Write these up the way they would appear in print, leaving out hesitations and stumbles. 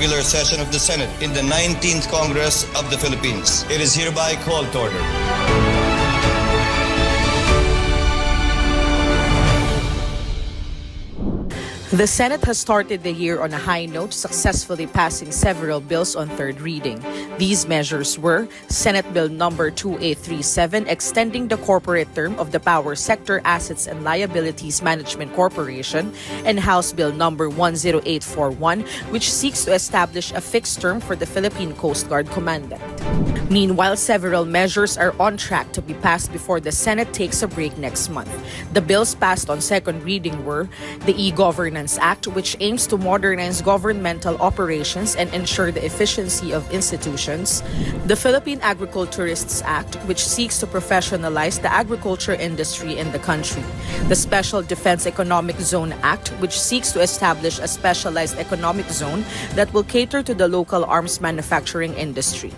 regular session of the Senate in the 19th Congress of the Philippines. It is hereby called to order. The Senate has started the year on a high note, successfully passing several bills on third reading. These measures were Senate Bill number 2837, extending the corporate term of the Power Sector Assets and Liabilities Management Corporation, and House Bill number 10841, which seeks to establish a fixed term for the Philippine Coast Guard Commandant. Meanwhile, several measures are on track to be passed before the Senate takes a break next month. The bills passed on second reading were the E-Governance Act, which aims to modernize governmental operations and ensure the efficiency of institutions, the Philippine Agriculturists Act, which seeks to professionalize the agriculture industry in the country, the Special Defense Economic Zone Act, which seeks to establish a specialized economic zone that will cater to the local arms manufacturing industry,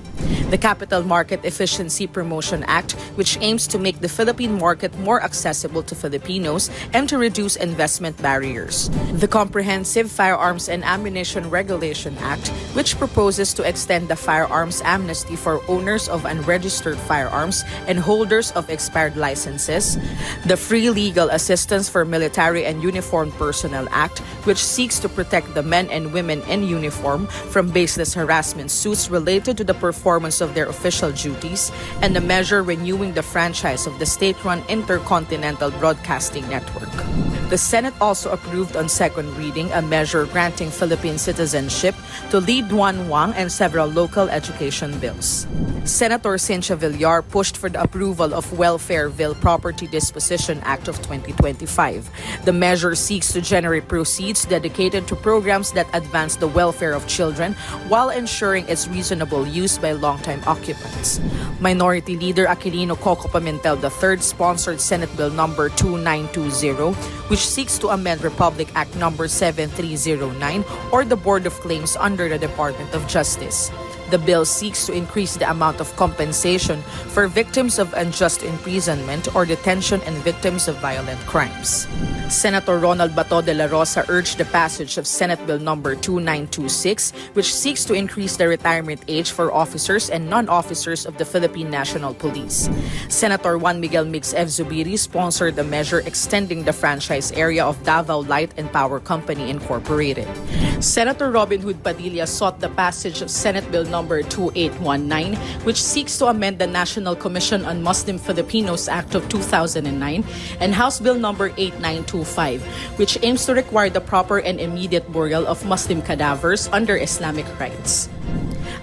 the Capital Market Efficiency Promotion Act, which aims to make the Philippine market more accessible to Filipinos and to reduce investment barriers, the Comprehensive Firearms and Ammunition Regulation Act, which proposes to extend the firearms amnesty for owners of unregistered firearms and holders of expired licenses, the Free Legal Assistance for Military and Uniformed Personnel Act, which seeks to protect the men and women in uniform from baseless harassment suits related to the performance of their official duties, and the measure renewing the franchise of the state-run Intercontinental Broadcasting Network. The Senate also approved on second reading a measure granting Philippine citizenship to Lee Duan Wang and several local education bills. Senator Cynthia Villar pushed for the approval of Welfareville Property Disposition Act of 2025. The measure seeks to generate proceeds dedicated to programs that advance the welfare of children while ensuring its reasonable use by longtime occupants. Minority Leader Aquilino Coco Pimentel III sponsored Senate Bill number 2920, which seeks to amend Republic Act number 7309 or the Board of Claims under the Department of Justice. The bill seeks to increase the amount of compensation for victims of unjust imprisonment or detention and victims of violent crimes. Senator Ronald Bato de la Rosa urged the passage of Senate Bill number 2926, which seeks to increase the retirement age for officers and non-officers of the Philippine National Police. Senator Juan Miguel Mix F. Zubiri sponsored a measure extending the franchise area of Davao Light and Power Company Incorporated. Senator Robin Hood Padilla sought the passage of Senate Bill number 2819, which seeks to amend the National Commission on Muslim Filipinos Act of 2009, and House Bill number 8925, which aims to require the proper and immediate burial of Muslim cadavers under Islamic rites.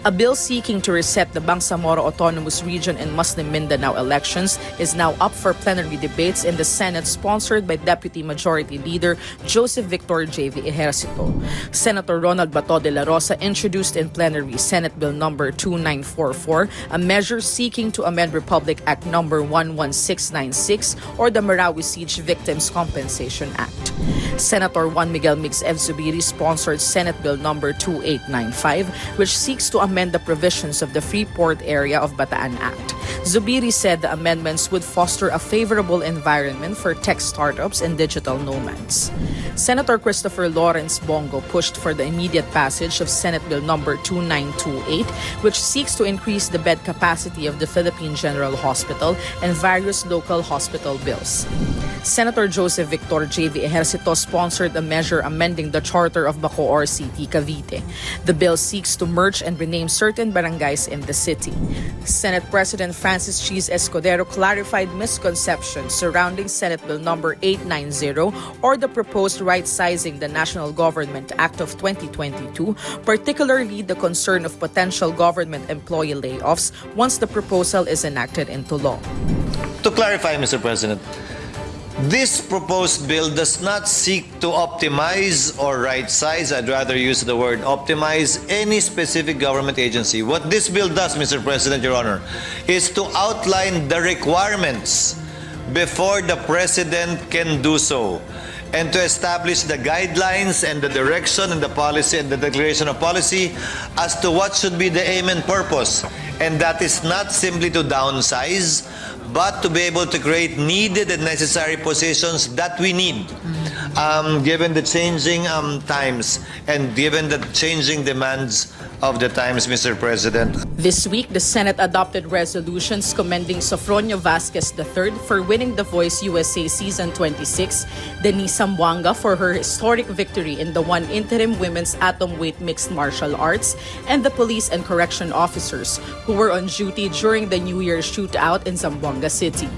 A bill seeking to reset the Bangsamoro Autonomous Region and Muslim Mindanao elections is now up for plenary debates in the Senate, sponsored by Deputy Majority Leader Joseph Victor J.V. Ejercito. Senator Ronald Bato de la Rosa introduced in plenary Senate Bill number 2944, a measure seeking to amend Republic Act number 11696 or the Marawi Siege Victims Compensation Act. Senator Juan Miguel Mix F. Zubiri sponsored Senate Bill number 2895, which seeks to amend the provisions of the Freeport Area of Bataan Act. Zubiri said the amendments would foster a favorable environment for tech startups and digital nomads. Senator Christopher Lawrence Bongo pushed for the immediate passage of Senate Bill number 2928, which seeks to increase the bed capacity of the Philippine General Hospital and various local hospital bills. Senator Joseph Victor J.V. Ejercito sponsored a measure amending the charter of Bacoor City, Cavite. The bill seeks to merge and rename certain barangays in the city. Senate President Francis Cheese Escudero clarified misconceptions surrounding Senate Bill number 890 or the proposed right-sizing the National Government Act of 2022, particularly the concern of potential government employee layoffs once the proposal is enacted into law. To clarify, Mr. President, this proposed bill does not seek to optimize or right-size, I'd rather use the word optimize, any specific government agency. What this bill does, Mr. President, Your Honor, is to outline the requirements before the President can do so, and to establish the guidelines and the direction and the policy and the declaration of policy as to what should be the aim and purpose. And that is not simply to downsize, but to be able to create needed and necessary positions that we need. given the changing times and given the changing demands of the times, Mr. President. This week, the Senate adopted resolutions commending Sofronio Vasquez III for winning The Voice USA Season 26, Denise Zamboanga for her historic victory in the one interim women's atom-weight mixed martial arts, and the police and correction officers who were on duty during the New Year's shootout in Zamboanga City.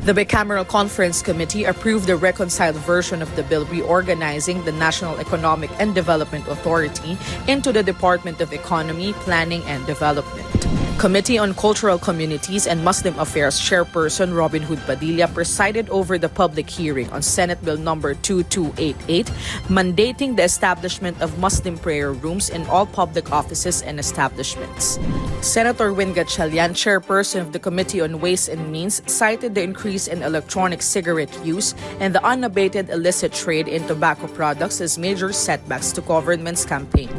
The Bicameral Conference Committee approved the reconciled version of the bill reorganizing the National Economic and Development Authority into the Department of Economy, Planning and Development. Committee on Cultural Communities and Muslim Affairs Chairperson Robin Hood Padilla presided over the public hearing on Senate Bill number 2288, mandating the establishment of Muslim prayer rooms in all public offices and establishments. Senator Win Gatchalian, chairperson of the Committee on Ways and Means, cited the increase in electronic cigarette use and the unabated illicit trade in tobacco products as major setbacks to government's campaign.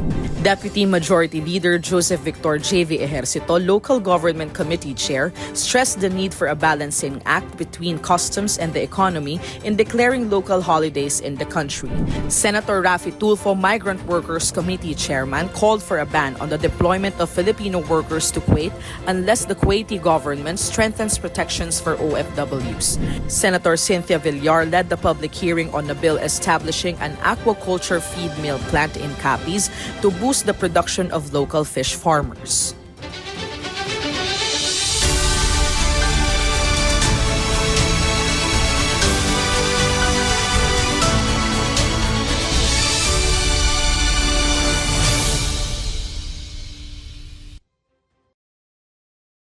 Deputy Majority Leader Joseph Victor J.V. Ejercito, Local Government Committee Chair, stressed the need for a balancing act between customs and the economy in declaring local holidays in the country. Senator Raffy Tulfo, Migrant Workers Committee Chairman, called for a ban on the deployment of Filipino workers to Kuwait unless the Kuwaiti government strengthens protections for OFWs. Senator Cynthia Villar led the public hearing on a bill establishing an aquaculture feed mill plant in Capiz to boost the production of local fish farmers.